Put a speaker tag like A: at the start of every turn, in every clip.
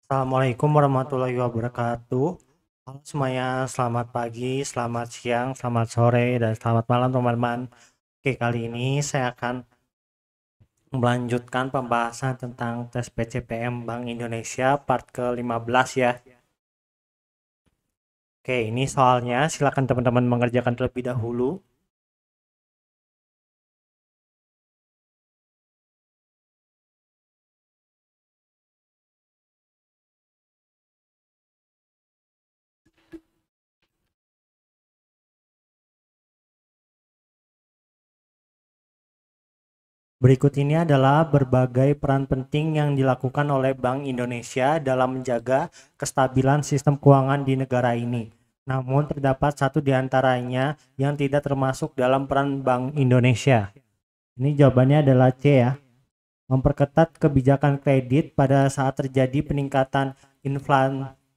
A: Assalamualaikum warahmatullahi wabarakatuh. Halo semuanya, selamat pagi, selamat siang, selamat sore, dan selamat malam teman-teman. Oke, kali ini saya akan melanjutkan pembahasan tentang tes PCPM Bank Indonesia part ke-15 ya. Oke, ini soalnya silakan teman-teman mengerjakan terlebih dahulu. Berikut ini adalah berbagai peran penting yang dilakukan oleh Bank Indonesia dalam menjaga kestabilan sistem keuangan di negara ini. Namun terdapat satu di antaranya yang tidak termasuk dalam peran Bank Indonesia. Ini jawabannya adalah C ya. Memperketat kebijakan kredit pada saat terjadi peningkatan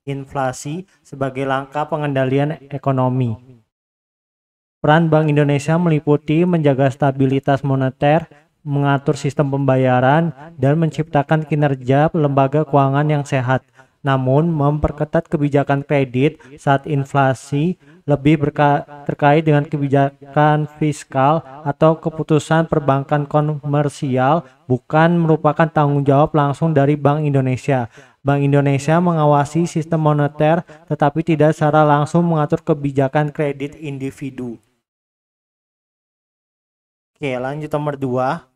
A: inflasi sebagai langkah pengendalian ekonomi. Peran Bank Indonesia meliputi menjaga stabilitas moneter, mengatur sistem pembayaran, dan menciptakan kinerja lembaga keuangan yang sehat. Namun, memperketat kebijakan kredit saat inflasi lebih terkait dengan kebijakan fiskal atau keputusan perbankan komersial, bukan merupakan tanggung jawab langsung dari Bank Indonesia. Bank Indonesia mengawasi sistem moneter, tetapi tidak secara langsung mengatur kebijakan kredit individu. Oke, lanjut nomor 2.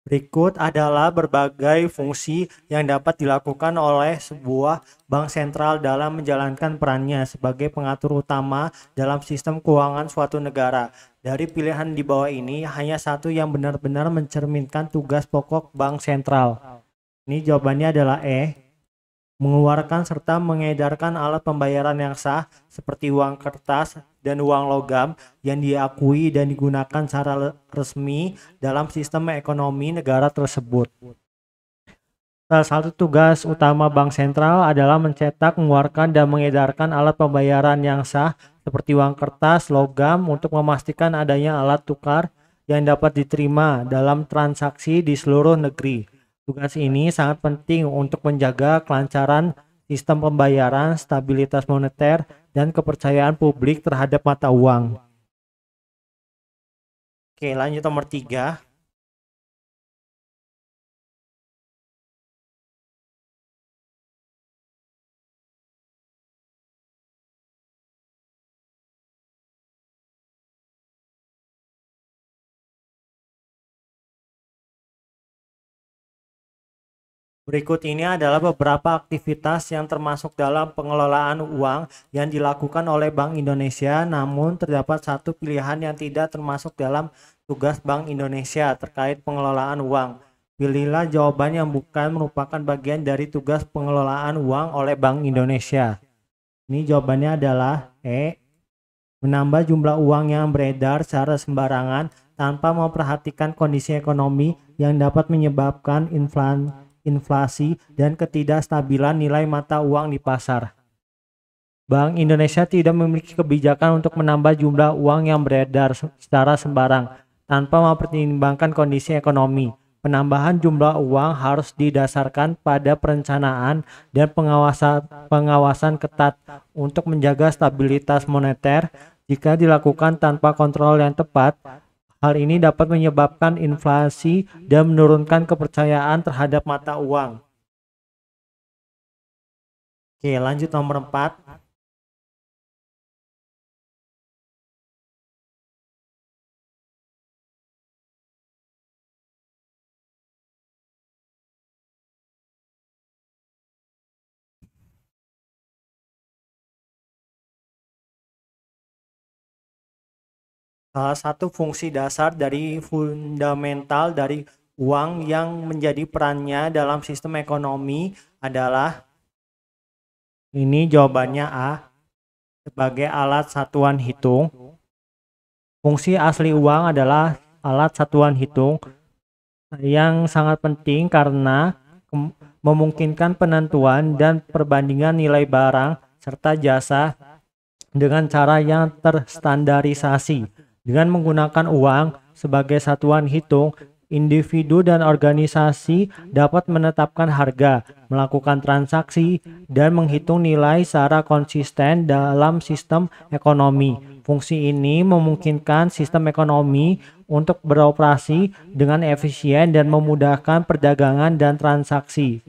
A: Berikut adalah berbagai fungsi yang dapat dilakukan oleh sebuah bank sentral dalam menjalankan perannya sebagai pengatur utama dalam sistem keuangan suatu negara. Dari pilihan di bawah ini, hanya satu yang benar-benar mencerminkan tugas pokok bank sentral. Ini jawabannya adalah E. Mengeluarkan serta mengedarkan alat pembayaran yang sah seperti uang kertas dan uang logam yang diakui dan digunakan secara resmi dalam sistem ekonomi negara tersebut. Salah satu tugas utama bank sentral adalah mencetak, mengeluarkan, dan mengedarkan alat pembayaran yang sah seperti uang kertas, logam untuk memastikan adanya alat tukar yang dapat diterima dalam transaksi di seluruh negeri. Tugas ini sangat penting untuk menjaga kelancaran sistem pembayaran, stabilitas moneter, dan kepercayaan publik terhadap mata uang. Oke, lanjut nomor 3. Berikut ini adalah beberapa aktivitas yang termasuk dalam pengelolaan uang yang dilakukan oleh Bank Indonesia, namun terdapat satu pilihan yang tidak termasuk dalam tugas Bank Indonesia terkait pengelolaan uang. Pilihlah jawaban yang bukan merupakan bagian dari tugas pengelolaan uang oleh Bank Indonesia. Ini jawabannya adalah E. Menambah jumlah uang yang beredar secara sembarangan tanpa memperhatikan kondisi ekonomi yang dapat menyebabkan inflasi dan ketidakstabilan nilai mata uang di pasar. Bank Indonesia tidak memiliki kebijakan untuk menambah jumlah uang yang beredar secara sembarang tanpa mempertimbangkan kondisi ekonomi. Penambahan jumlah uang harus didasarkan pada perencanaan dan pengawasan ketat untuk menjaga stabilitas moneter. Jika dilakukan tanpa kontrol yang tepat, hal ini dapat menyebabkan inflasi dan menurunkan kepercayaan terhadap mata uang. Oke, lanjut nomor 4. Salah satu fungsi dasar dari fundamental dari uang yang menjadi perannya dalam sistem ekonomi adalah, ini jawabannya A, sebagai alat satuan hitung. Fungsi asli uang adalah alat satuan hitung. yang sangat penting karena memungkinkan penentuan dan perbandingan nilai barang serta jasa dengan cara yang terstandarisasi. Dengan menggunakan uang sebagai satuan hitung, individu dan organisasi dapat menetapkan harga, melakukan transaksi, dan menghitung nilai secara konsisten dalam sistem ekonomi. Fungsi ini memungkinkan sistem ekonomi untuk beroperasi dengan efisien dan memudahkan perdagangan dan transaksi.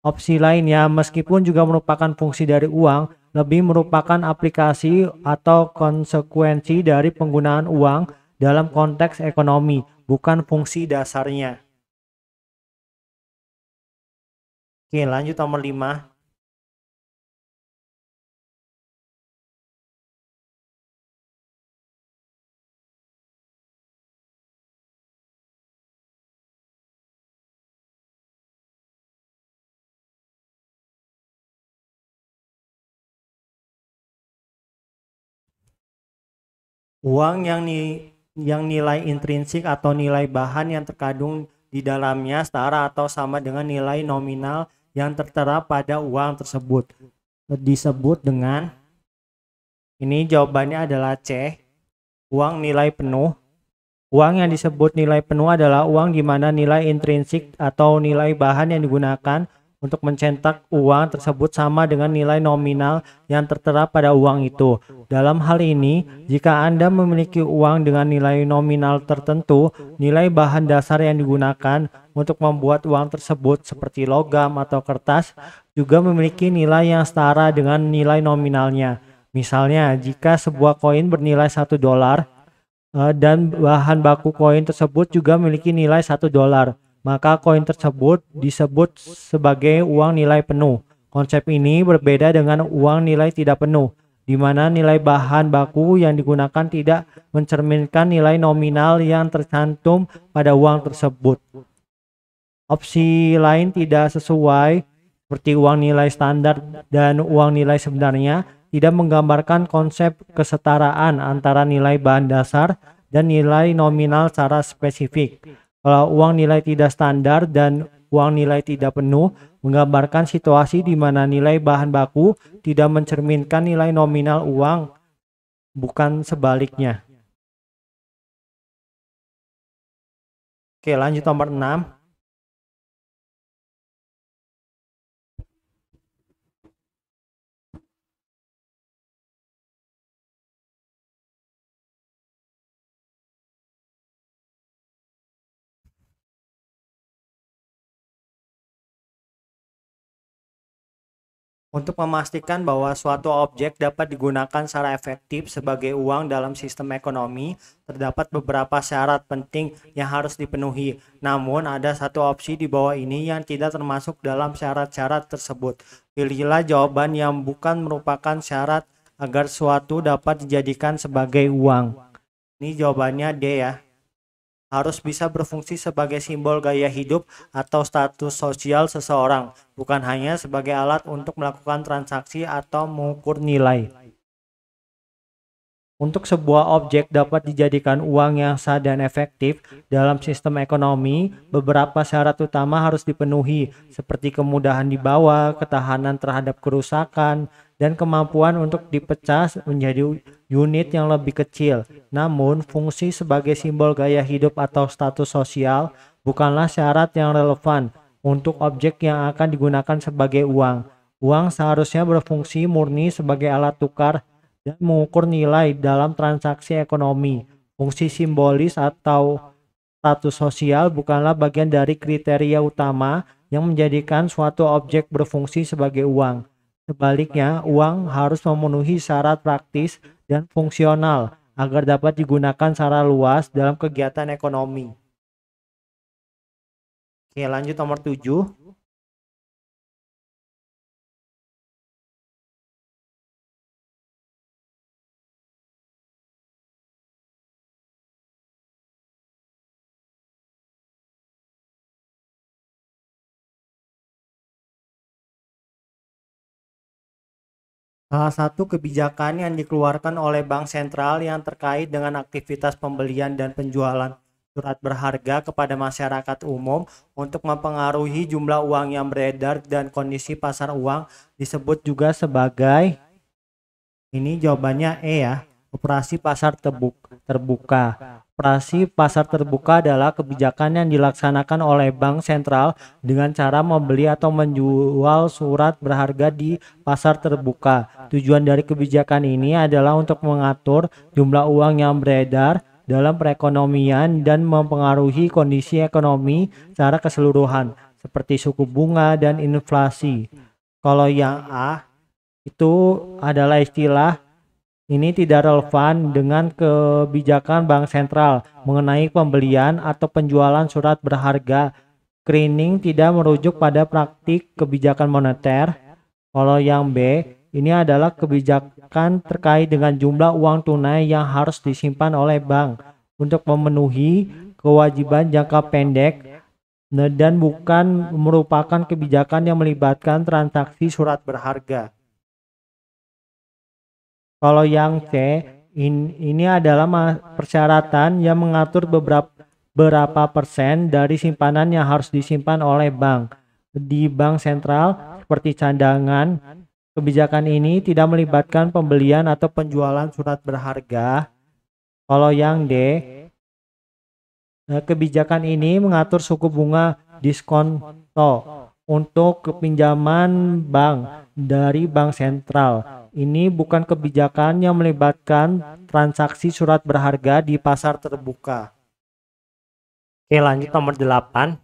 A: Opsi lainnya, meskipun juga merupakan fungsi dari uang, lebih merupakan aplikasi atau konsekuensi dari penggunaan uang dalam konteks ekonomi, bukan fungsi dasarnya. Oke, lanjut nomor 5. Uang yang nilai intrinsik atau nilai bahan yang terkandung di dalamnya setara atau sama dengan nilai nominal yang tertera pada uang tersebut. Disebut dengan, ini jawabannya adalah C, uang nilai penuh. Uang yang disebut nilai penuh adalah uang di mana nilai intrinsik atau nilai bahan yang digunakan untuk mencetak uang tersebut sama dengan nilai nominal yang tertera pada uang itu. Dalam hal ini, jika Anda memiliki uang dengan nilai nominal tertentu, nilai bahan dasar yang digunakan untuk membuat uang tersebut seperti logam atau kertas juga memiliki nilai yang setara dengan nilai nominalnya. Misalnya, jika sebuah koin bernilai $1, dan bahan baku koin tersebut juga memiliki nilai $1, maka koin tersebut disebut sebagai uang nilai penuh. Konsep ini berbeda dengan uang nilai tidak penuh, di mana nilai bahan baku yang digunakan tidak mencerminkan nilai nominal yang tercantum pada uang tersebut. Opsi lain tidak sesuai, seperti uang nilai standar dan uang nilai sebenarnya, tidak menggambarkan konsep kesetaraan antara nilai bahan dasar dan nilai nominal secara spesifik. Kalau uang nilai tidak standar dan uang nilai tidak penuh menggambarkan situasi di mana nilai bahan baku tidak mencerminkan nilai nominal uang, bukan sebaliknya. Oke, lanjut nomor 6. Untuk memastikan bahwa suatu objek dapat digunakan secara efektif sebagai uang dalam sistem ekonomi, terdapat beberapa syarat penting yang harus dipenuhi. Namun, ada satu opsi di bawah ini yang tidak termasuk dalam syarat-syarat tersebut. Pilihlah jawaban yang bukan merupakan syarat agar suatu dapat dijadikan sebagai uang. Ini jawabannya D ya. Harus bisa berfungsi sebagai simbol gaya hidup atau status sosial seseorang, bukan hanya sebagai alat untuk melakukan transaksi atau mengukur nilai. Untuk sebuah objek dapat dijadikan uang yang sah dan efektif dalam sistem ekonomi, beberapa syarat utama harus dipenuhi, seperti kemudahan dibawa, ketahanan terhadap kerusakan, dan kemampuan untuk dipecah menjadi unit yang lebih kecil. Namun, fungsi sebagai simbol gaya hidup atau status sosial bukanlah syarat yang relevan untuk objek yang akan digunakan sebagai uang. Uang seharusnya berfungsi murni sebagai alat tukar dan mengukur nilai dalam transaksi ekonomi. Fungsi simbolis atau status sosial bukanlah bagian dari kriteria utama yang menjadikan suatu objek berfungsi sebagai uang. Sebaliknya, uang harus memenuhi syarat praktis dan fungsional agar dapat digunakan secara luas dalam kegiatan ekonomi. Oke, lanjut nomor 7. Salah satu kebijakan yang dikeluarkan oleh bank sentral yang terkait dengan aktivitas pembelian dan penjualan surat berharga kepada masyarakat umum untuk mempengaruhi jumlah uang yang beredar dan kondisi pasar uang disebut juga sebagai, ini jawabannya E ya, operasi pasar terbuka. Operasi pasar terbuka adalah kebijakan yang dilaksanakan oleh bank sentral dengan cara membeli atau menjual surat berharga di pasar terbuka. Tujuan dari kebijakan ini adalah untuk mengatur jumlah uang yang beredar dalam perekonomian dan mempengaruhi kondisi ekonomi secara keseluruhan, seperti suku bunga dan inflasi. Kalau yang A itu adalah istilah, ini tidak relevan dengan kebijakan bank sentral mengenai pembelian atau penjualan surat berharga. Screening tidak merujuk pada praktik kebijakan moneter. Kalau yang B, ini adalah kebijakan terkait dengan jumlah uang tunai yang harus disimpan oleh bank untuk memenuhi kewajiban jangka pendek dan bukan merupakan kebijakan yang melibatkan transaksi surat berharga. Kalau yang C, ini adalah persyaratan yang mengatur berapa persen dari simpanan yang harus disimpan oleh bank di bank sentral seperti cadangan. Kebijakan ini tidak melibatkan pembelian atau penjualan surat berharga. Kalau yang D, kebijakan ini mengatur suku bunga diskonto untuk pinjaman bank dari bank sentral. Ini bukan kebijakan yang melibatkan transaksi surat berharga di pasar terbuka. Oke, lanjut nomor 8.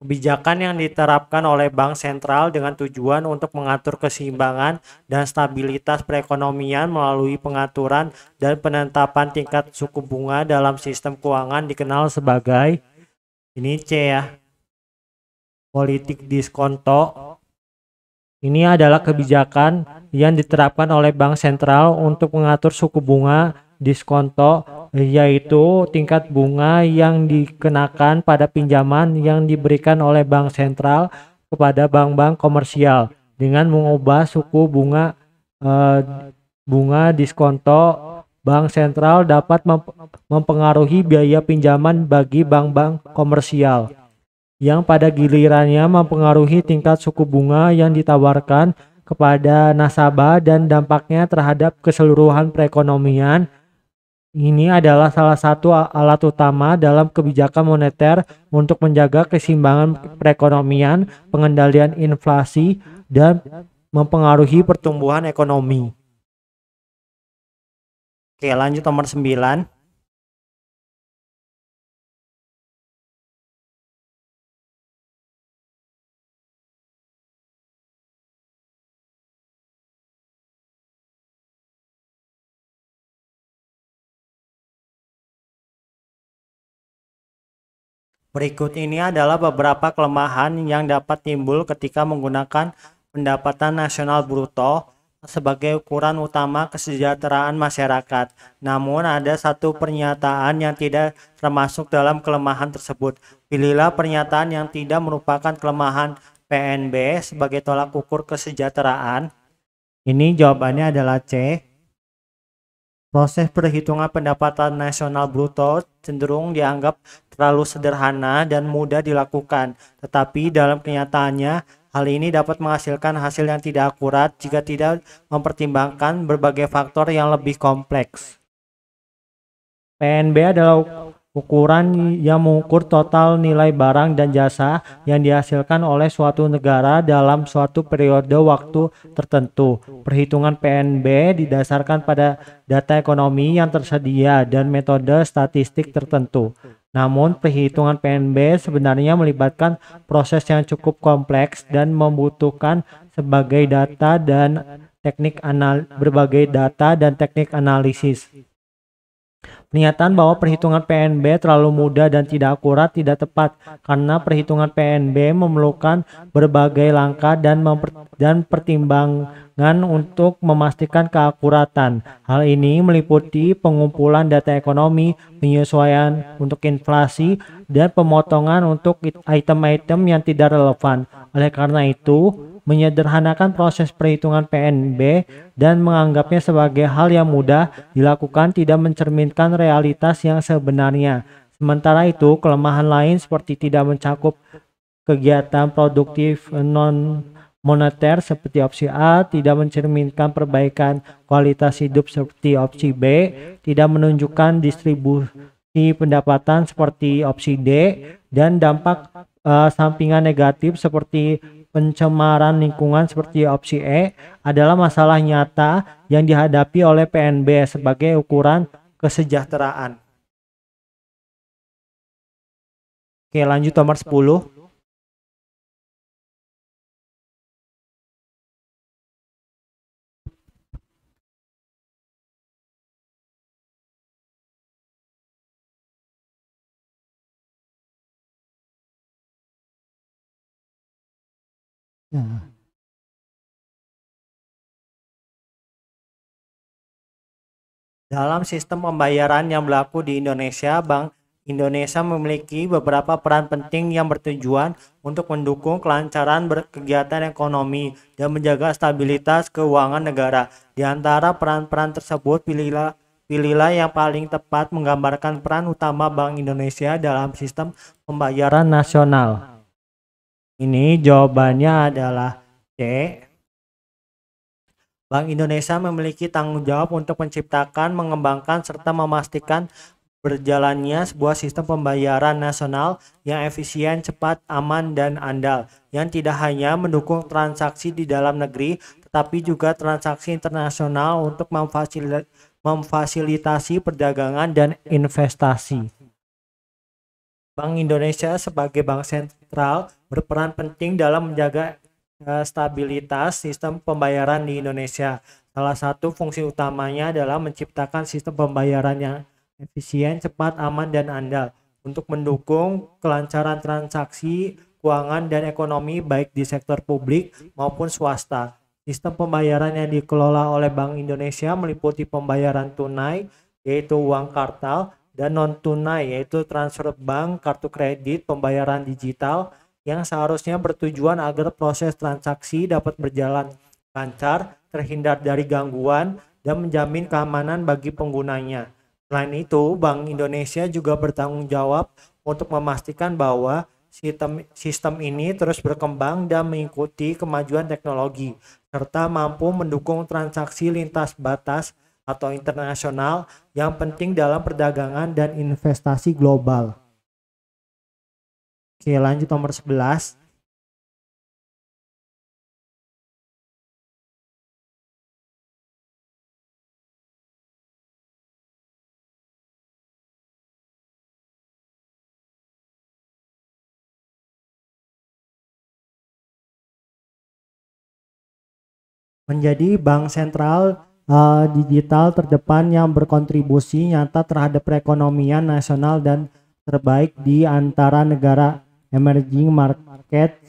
A: Kebijakan yang diterapkan oleh bank sentral dengan tujuan untuk mengatur keseimbangan dan stabilitas perekonomian melalui pengaturan dan penetapan tingkat suku bunga dalam sistem keuangan dikenal sebagai, ini C ya, politik diskonto. Ini adalah kebijakan yang diterapkan oleh bank sentral untuk mengatur suku bunga diskonto, yaitu tingkat bunga yang dikenakan pada pinjaman yang diberikan oleh bank sentral kepada bank-bank komersial. Dengan mengubah suku bunga diskonto, bank sentral dapat mempengaruhi biaya pinjaman bagi bank-bank komersial, yang pada gilirannya mempengaruhi tingkat suku bunga yang ditawarkan kepada nasabah dan dampaknya terhadap keseluruhan perekonomian. Ini adalah salah satu alat utama dalam kebijakan moneter untuk menjaga keseimbangan perekonomian, pengendalian inflasi, dan mempengaruhi pertumbuhan ekonomi. Oke, lanjut nomor 9. Berikut ini adalah beberapa kelemahan yang dapat timbul ketika menggunakan pendapatan nasional bruto sebagai ukuran utama kesejahteraan masyarakat. Namun ada satu pernyataan yang tidak termasuk dalam kelemahan tersebut. Pilihlah pernyataan yang tidak merupakan kelemahan PNB sebagai tolak ukur kesejahteraan. Ini jawabannya adalah C. Proses perhitungan pendapatan nasional bruto cenderung dianggap terlalu sederhana dan mudah dilakukan, tetapi dalam kenyataannya hal ini dapat menghasilkan hasil yang tidak akurat jika tidak mempertimbangkan berbagai faktor yang lebih kompleks. PNB adalah ukuran yang mengukur total nilai barang dan jasa yang dihasilkan oleh suatu negara dalam suatu periode waktu tertentu. Perhitungan PNB didasarkan pada data ekonomi yang tersedia dan metode statistik tertentu. Namun, perhitungan PNB sebenarnya melibatkan proses yang cukup kompleks dan membutuhkan berbagai data dan teknik analisis. Pernyataan bahwa perhitungan PNB terlalu mudah dan tidak akurat tidak tepat karena perhitungan PNB memerlukan berbagai langkah dan pertimbangan untuk memastikan keakuratan. Hal ini meliputi pengumpulan data ekonomi, penyesuaian untuk inflasi, dan pemotongan untuk item-item yang tidak relevan. Oleh karena itu, menyederhanakan proses perhitungan PNB dan menganggapnya sebagai hal yang mudah dilakukan tidak mencerminkan realitas yang sebenarnya. Sementara itu, kelemahan lain seperti tidak mencakup kegiatan produktif non moneter seperti opsi A, tidak mencerminkan perbaikan kualitas hidup seperti opsi B, tidak menunjukkan distribusi pendapatan seperti opsi D, dan dampak sampingan negatif seperti pencemaran lingkungan seperti opsi E adalah masalah nyata yang dihadapi oleh PNB sebagai ukuran kesejahteraan. Oke, lanjut nomor 10. Nah, dalam sistem pembayaran yang berlaku di Indonesia, Bank Indonesia memiliki beberapa peran penting yang bertujuan untuk mendukung kelancaran berkegiatan ekonomi dan menjaga stabilitas keuangan negara. Di antara peran-peran tersebut, pilihlah yang paling tepat menggambarkan peran utama Bank Indonesia dalam sistem pembayaran nasional. Ini jawabannya adalah C. Bank Indonesia memiliki tanggung jawab untuk menciptakan, mengembangkan, serta memastikan berjalannya sebuah sistem pembayaran nasional yang efisien, cepat, aman, dan andal, yang tidak hanya mendukung transaksi di dalam negeri, tetapi juga transaksi internasional untuk memfasilitasi perdagangan dan investasi. Bank Indonesia sebagai bank sentral berperan penting dalam menjaga stabilitas sistem pembayaran di Indonesia. Salah satu fungsi utamanya adalah menciptakan sistem pembayaran yang efisien, cepat, aman, dan andal untuk mendukung kelancaran transaksi keuangan dan ekonomi baik di sektor publik maupun swasta. Sistem pembayaran yang dikelola oleh Bank Indonesia meliputi pembayaran tunai, yaitu uang kartal, dan non-tunai, yaitu transfer bank, kartu kredit, pembayaran digital, yang seharusnya bertujuan agar proses transaksi dapat berjalan lancar, terhindar dari gangguan, dan menjamin keamanan bagi penggunanya. Selain itu, Bank Indonesia juga bertanggung jawab untuk memastikan bahwa sistem ini terus berkembang dan mengikuti kemajuan teknologi, serta mampu mendukung transaksi lintas batas atau internasional yang penting dalam perdagangan dan investasi global. Oke, lanjut nomor 11. Menjadi bank sentral digital terdepan yang berkontribusi nyata terhadap perekonomian nasional dan terbaik di antara negara emerging market.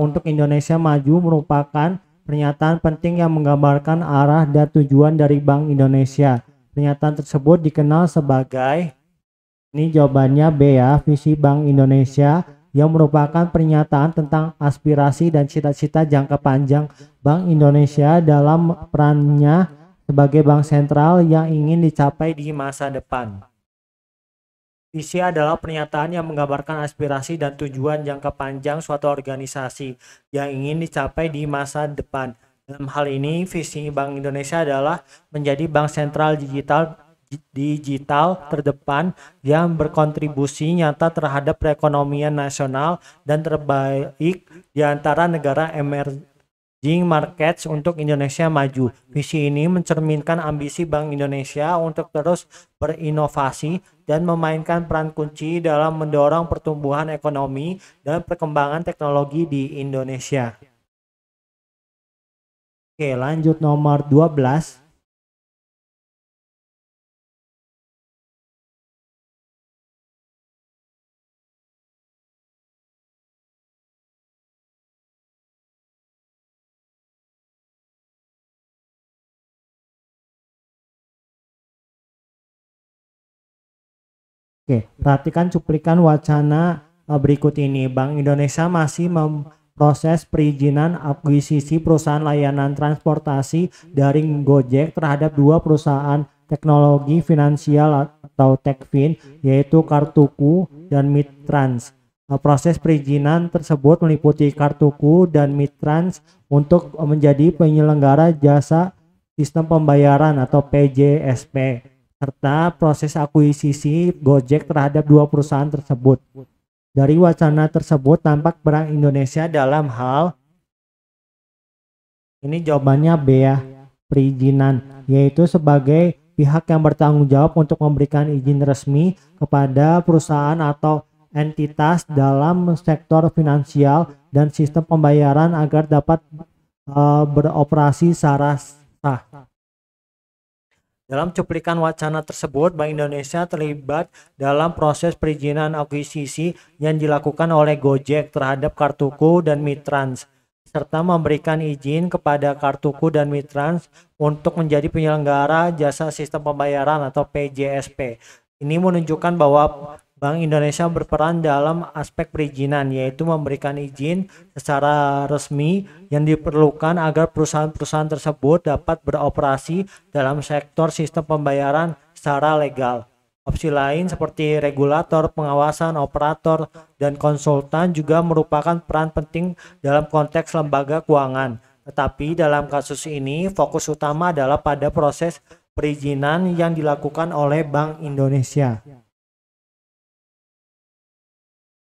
A: Untuk Indonesia maju merupakan pernyataan penting yang menggambarkan arah dan tujuan dari Bank Indonesia. Pernyataan tersebut dikenal sebagai, ini jawabannya B ya, visi Bank Indonesia, yang merupakan pernyataan tentang aspirasi dan cita-cita jangka panjang Bank Indonesia dalam perannya sebagai bank sentral yang ingin dicapai di masa depan. Visi adalah pernyataan yang menggambarkan aspirasi dan tujuan jangka panjang suatu organisasi yang ingin dicapai di masa depan. Dalam hal ini, visi Bank Indonesia adalah menjadi bank sentral digital terdepan yang berkontribusi nyata terhadap perekonomian nasional dan terbaik di antara negara emerging markets untuk Indonesia maju. Visi ini mencerminkan ambisi Bank Indonesia untuk terus berinovasi dan memainkan peran kunci dalam mendorong pertumbuhan ekonomi dan perkembangan teknologi di Indonesia. Oke, lanjut nomor 12. Oke, perhatikan cuplikan wacana berikut ini. Bank Indonesia masih memproses perizinan akuisisi perusahaan layanan transportasi daring Gojek terhadap dua perusahaan teknologi finansial atau Techfin, yaitu Kartuku dan Mitrans. Proses perizinan tersebut meliputi Kartuku dan Mitrans untuk menjadi penyelenggara jasa sistem pembayaran atau PJSP, serta proses akuisisi Gojek terhadap dua perusahaan tersebut. Dari wacana tersebut tampak Bank Indonesia dalam hal ini jawabannya B ya, perizinan, yaitu sebagai pihak yang bertanggung jawab untuk memberikan izin resmi kepada perusahaan atau entitas dalam sektor finansial dan sistem pembayaran agar dapat beroperasi secara sah. Dalam cuplikan wacana tersebut, Bank Indonesia terlibat dalam proses perizinan akuisisi yang dilakukan oleh Gojek terhadap Kartuku dan Mitrans, serta memberikan izin kepada Kartuku dan Mitrans untuk menjadi penyelenggara jasa sistem pembayaran atau PJSP. Ini menunjukkan bahwa Bank Indonesia berperan dalam aspek perizinan, yaitu memberikan izin secara resmi yang diperlukan agar perusahaan-perusahaan tersebut dapat beroperasi dalam sektor sistem pembayaran secara legal. Opsi lain seperti regulator, pengawasan, operator, dan konsultan juga merupakan peran penting dalam konteks lembaga keuangan. Tetapi dalam kasus ini, fokus utama adalah pada proses perizinan yang dilakukan oleh Bank Indonesia.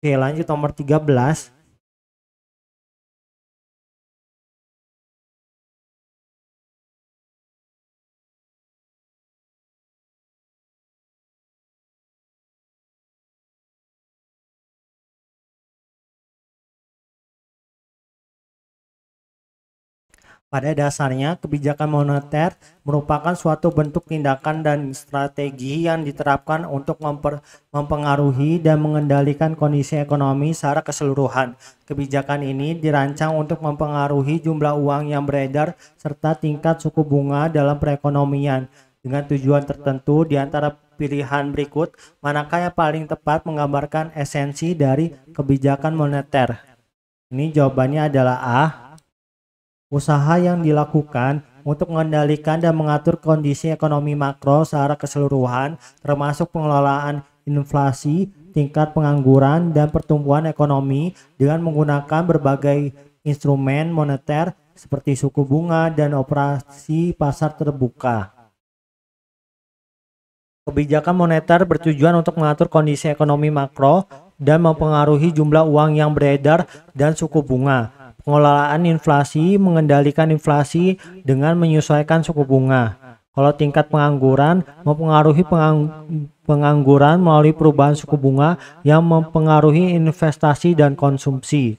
A: Oke, lanjut nomor 13. Pada dasarnya, kebijakan moneter merupakan suatu bentuk tindakan dan strategi yang diterapkan untuk mempengaruhi dan mengendalikan kondisi ekonomi secara keseluruhan. Kebijakan ini dirancang untuk mempengaruhi jumlah uang yang beredar serta tingkat suku bunga dalam perekonomian. Dengan tujuan tertentu, di antara pilihan berikut, manakah yang paling tepat menggambarkan esensi dari kebijakan moneter? Ini jawabannya adalah A. Usaha yang dilakukan untuk mengendalikan dan mengatur kondisi ekonomi makro secara keseluruhan, termasuk pengelolaan inflasi, tingkat pengangguran, dan pertumbuhan ekonomi dengan menggunakan berbagai instrumen moneter seperti suku bunga dan operasi pasar terbuka. Kebijakan moneter bertujuan untuk mengatur kondisi ekonomi makro dan mempengaruhi jumlah uang yang beredar dan suku bunga. Pengelolaan inflasi, mengendalikan inflasi dengan menyesuaikan suku bunga. Kalau tingkat pengangguran, mempengaruhi pengangguran melalui perubahan suku bunga yang mempengaruhi investasi dan konsumsi.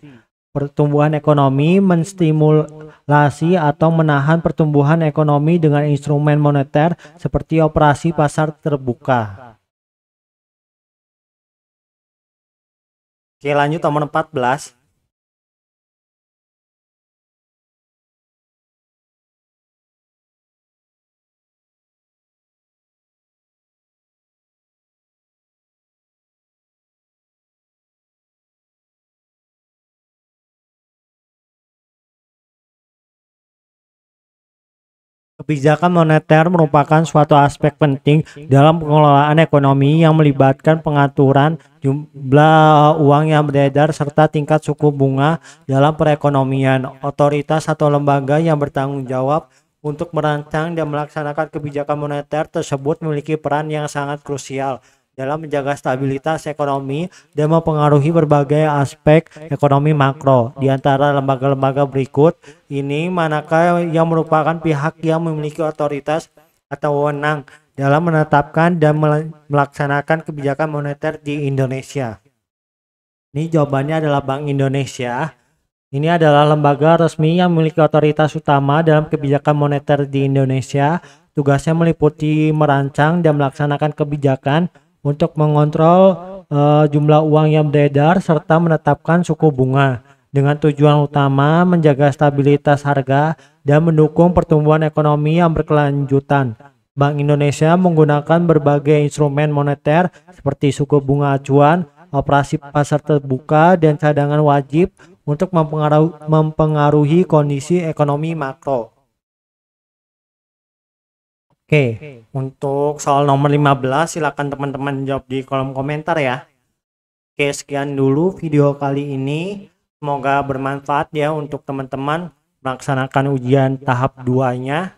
A: Pertumbuhan ekonomi, menstimulasi atau menahan pertumbuhan ekonomi dengan instrumen moneter seperti operasi pasar terbuka. Oke, lanjut nomor 14. Kebijakan moneter merupakan suatu aspek penting dalam pengelolaan ekonomi yang melibatkan pengaturan jumlah uang yang beredar serta tingkat suku bunga dalam perekonomian. Otoritas atau lembaga yang bertanggung jawab untuk merancang dan melaksanakan kebijakan moneter tersebut memiliki peran yang sangat krusial dalam menjaga stabilitas ekonomi dan mempengaruhi berbagai aspek ekonomi makro. Di antara lembaga-lembaga berikut ini, manakah yang merupakan pihak yang memiliki otoritas atau wewenang dalam menetapkan dan melaksanakan kebijakan moneter di Indonesia? Ini jawabannya adalah Bank Indonesia. Ini adalah lembaga resmi yang memiliki otoritas utama dalam kebijakan moneter di Indonesia. Tugasnya meliputi merancang dan melaksanakan kebijakan untuk mengontrol jumlah uang yang beredar serta menetapkan suku bunga dengan tujuan utama menjaga stabilitas harga dan mendukung pertumbuhan ekonomi yang berkelanjutan. Bank Indonesia menggunakan berbagai instrumen moneter seperti suku bunga acuan, operasi pasar terbuka, dan cadangan wajib untuk mempengaruhi kondisi ekonomi makro. Oke, untuk soal nomor 15 silakan teman-teman jawab di kolom komentar ya. Oke, sekian dulu video kali ini. Semoga bermanfaat ya untuk teman-teman melaksanakan ujian tahap 2-nya.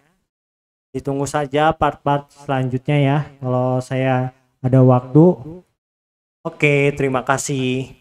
A: Ditunggu saja part-part selanjutnya ya kalau saya ada waktu. Oke, terima kasih.